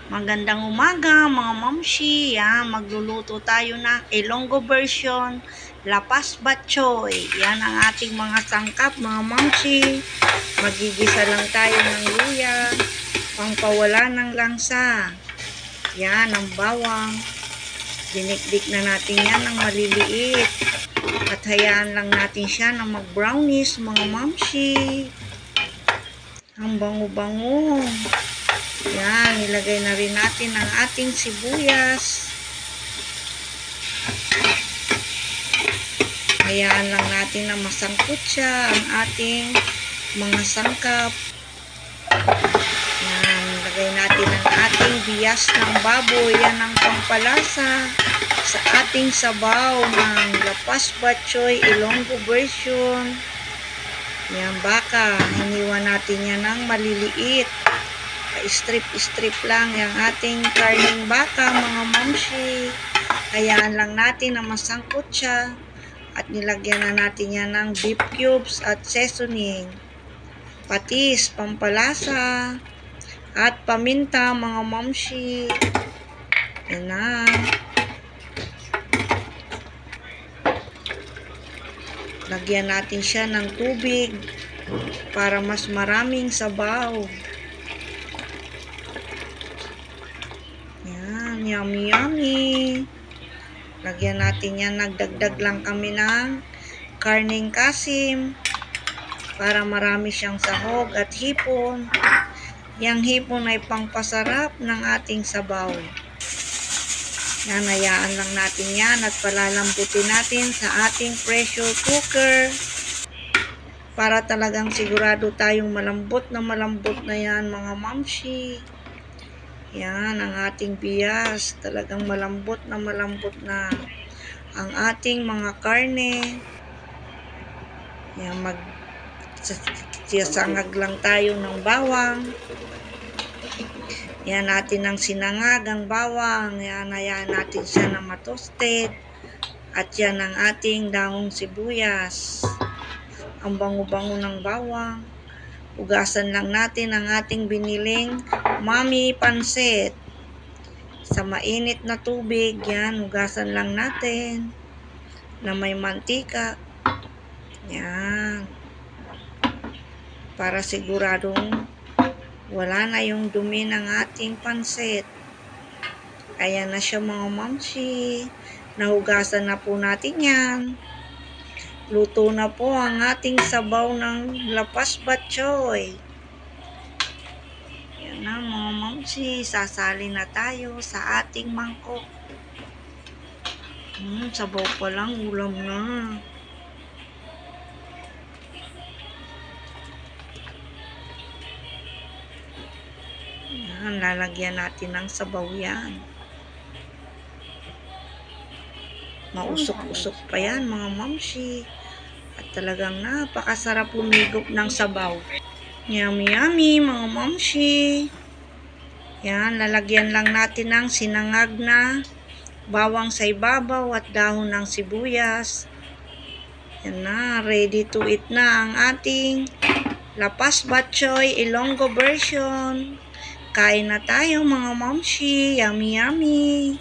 Magandang umaga mga mamshi. Yan, magluluto tayo ng Ilonggo version, lapas batchoy. Yan ang ating mga sangkap mga mamshi. Magigisa lang tayo ng luya, pangpawala ng langsa. Yan ang bawang. Dinikdik na natin yan ng maliliit. At hayaan lang natin siya na mag-brownies mga mamshi. Ang bango-bango. Yan, nilagay na rin natin ang ating sibuyas. Hayaan lang natin na masangkot siya ang ating mga sangkap. Yan, nilagay natin ang ating bias ng baboy. Yan ang pampalasa sa ating sabaw ng lapas batchoy Ilonggo version. Yan, baka hiniwa natin yan ng maliliit. Strip lang yung ating karning baka mga mamshi. Hayaan lang natin na masangkot siya at nilagyan na natin yan ng beef cubes at seasoning, patis, pampalasa at paminta mga mamshi. Yan na. Lagyan natin siya ng tubig para mas maraming sabaw. Yan, yummy yummy. Lagyan natin yan, nagdagdag lang kami ng karning kasim para marami siyang sahog at hipon. Yang hipon ay pangpasarap ng ating sabaw. Yan, hayaan lang natin yan at palalambutin natin sa ating pressure cooker para talagang sigurado tayong malambot na yan mga mamshi. Yan ang ating bias, talagang malambot na ang ating mga karne. Yan, magsasangag lang tayo ng bawang. Yan natin ang sinangag ang bawang. Yan, hayaan natin siya na matoasted. At yan ang ating dahong sibuyas. Ang bango-bango ng bawang. Ugasan lang natin ang ating biniling mami pansit. Sa mainit na tubig, yan, ugasan lang natin na may mantika. Yan. Para siguradong wala na yung dumi ng ating pansit. Ayan na siya mga mamshi. Nahugasan na po natin yan. Luto na po ang ating sabaw ng lapas batchoy. Yan na mga mamsi, sasali na tayo sa ating mangkok. Sabaw pa lang, ulam na. Yan, lalagyan natin ng sabaw yan. Mausok-usok pa yan mga mamsi. At talagang napakasarap humigop ng sabaw. Yummy yummy mga mamshi. Yan, lalagyan lang natin ng sinangag na bawang sa ibabaw at dahon ng sibuyas. Yan na, ready to eat na ang ating lapas batchoy Ilonggo version. Kain na tayo mga mamshi. Yummy yummy.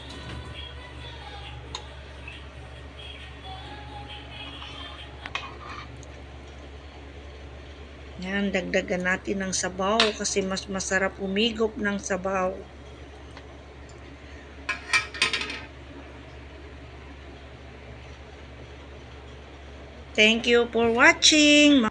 Yan, dagdagan natin ng sabaw kasi mas masarap umigop ng sabaw. Thank you for watching.